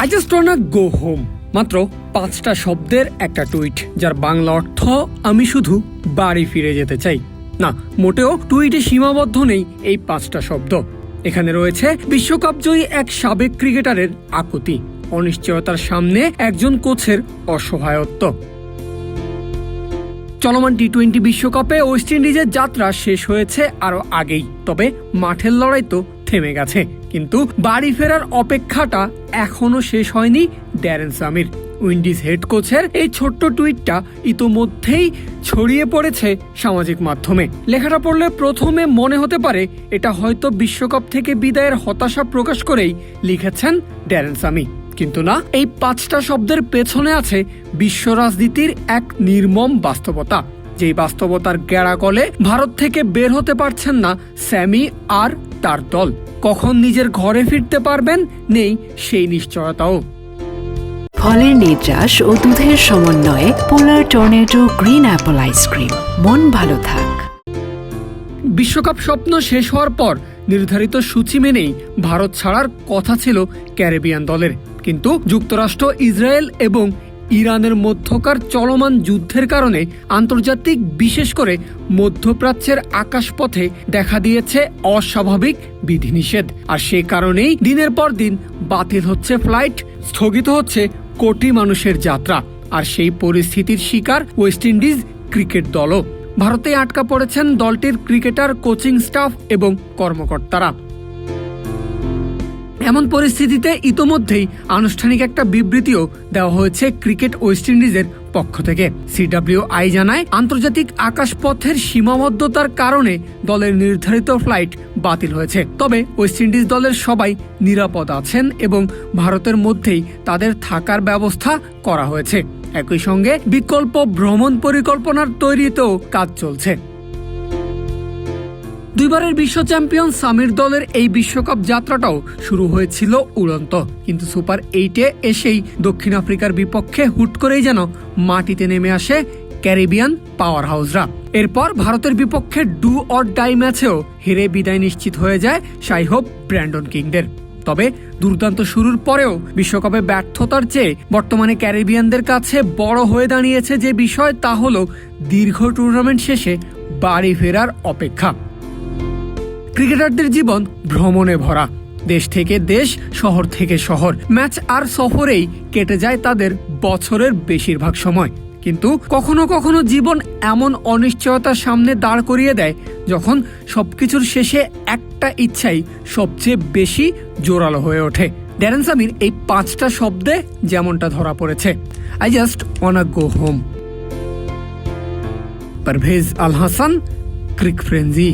I just wanna go home. মাত্র 5টা শব্দের একটা টুইট, যার বাংলা অর্থ আমি শুধু বাড়ি ফিরে যেতে চাই। না, মোটেও টুইটে সীমাবদ্ধ নেই এই 5টা শব্দ। এখানে রয়েছে বিশ্বকাপ জয়ী এক সাবেক ক্রিকেটারের আকুতি, অনিশ্চয়তার সামনে একজন কোচের অসহায়ত্ব। চলমান টি-20 বিশ্বকাপে ওয়েস্ট ইন্ডিজের যাত্রা শেষ হয়েছে আরো আগেই, তবে মাঠের লড়াই তো থেমে গেছে। কিন্তু বাড়ি ফেরার অপেক্ষাটা এখনো শেষ হয়নি ড্যারেন সামির। উইন্ডিজ হেড কোচের এই ছোট্ট টুইটটা ইতোমধ্যেই ছড়িয়ে পড়েছে সামাজিক মাধ্যমে। লেখাটা পড়লে প্রথমে মনে হতে পারে এটা হয়তো বিশ্বকাপ থেকে বিদায়ের হতাশা প্রকাশ করেই লিখেছেন ড্যারেন সামি, কিন্তু না, এই 5টা শব্দের পেছনে আছে বিশ্ব রাজনীতির এক নির্মম বাস্তবতা। যেই বাস্তবতার গেড়াকলে ভারত থেকে বের হতে পারছেন না স্যামি আর তার দল। কখন নিজের ঘরে ফিরতে পারবেন নেই সেই নিশ্চয়তাও। ফলের নির্যাস ও দুধের সমন্বয়ে পোলার টর্নেডো গ্রিন অ্যাপল আইসক্রিম। মন ভালো থাক। বিশ্বকাপ স্বপ্ন শেষ হওয়ার পর নির্ধারিত সূচি মেনেই ভারত ছাড়ার কথা ছিল ক্যারিবিয়ান দলের, কিন্তু যুক্তরাষ্ট্র, ইসরায়েল এবং ইরানের মধ্যকার চলমান যুদ্ধের কারণে আন্তর্জাতিক, বিশেষ করে মধ্যপ্রাচ্যের আকাশপথে দেখা দিয়েছে অস্বাভাবিক বিধিনিষেধ। আর সে কারণেই দিনের পর দিন বাতিল হচ্ছে ফ্লাইট, স্থগিত হচ্ছে কোটি মানুষের যাত্রা। আর সেই পরিস্থিতির শিকার ওয়েস্ট ইন্ডিজ ক্রিকেট দলও। ভারতে আটকা পড়েছেন দলটির ক্রিকেটার, কোচিং স্টাফ এবং কর্মকর্তারা। এমন পরিস্থিতিতে ইতোমধ্যেই আনুষ্ঠানিক একটা বিবৃতিও দেওয়া হয়েছে ক্রিকেট ওয়েস্ট ইন্ডিজের পক্ষ থেকে। CWI জানায়, আন্তর্জাতিক আকাশপথের সীমাবদ্ধতার কারণে দলের নির্ধারিত ফ্লাইট বাতিল হয়েছে। তবে ওয়েস্ট ইন্ডিজ দলের সবাই নিরাপদ আছেন এবং ভারতের মধ্যেই তাদের থাকার ব্যবস্থা করা হয়েছে। একই সঙ্গে বিকল্প ভ্রমণ পরিকল্পনার তৈরিতেও কাজ চলছে। দুইবারের বিশ্ব চ্যাম্পিয়ন সামির দলের এই বিশ্বকাপ যাত্রাটাও শুরু হয়েছিল উড়ন্ত, কিন্তু সুপার 8-এ এসেই দক্ষিণ আফ্রিকার বিপক্ষে হুট করেই যেন মাটিতে নেমে আসে ক্যারিবিয়ান পাওয়ার হাউসরা। এরপর ভারতের বিপক্ষে ডু অর ডাই ম্যাচেও হেরে বিদায় নিশ্চিত হয়ে যায় শাই হোপ ব্র্যান্ডন কিংদের। তবে দুর্দান্ত শুরুর পরেও বিশ্বকাপে ব্যর্থতার চেয়ে বর্তমানে ক্যারিবিয়ানদের কাছে বড় হয়ে দাঁড়িয়েছে যে বিষয়, তা হলো দীর্ঘ টুর্নামেন্ট শেষে বাড়ি ফেরার অপেক্ষা। ক্রিকেটারদের জীবন ভ্রমণে ভরা, দেশ থেকে দেশ, শহর থেকে শহর, ম্যাচ আর সফরেই কেটে যায় তাদের বছরের বেশিরভাগ সময়। কিন্তু কখনো কখনো জীবন এমন অনিশ্চয়তার সামনে দাঁড় করিয়ে দেয় যখন সবকিছুর শেষে একটা ইচ্ছাই সবচেয়ে বেশি জোরালো হয়ে ওঠে। ড্যারেন সামির এই 5টা শব্দে যেমনটা ধরা পড়েছে, I just wanna go home. Parvez Al Hasan, crick frenzy.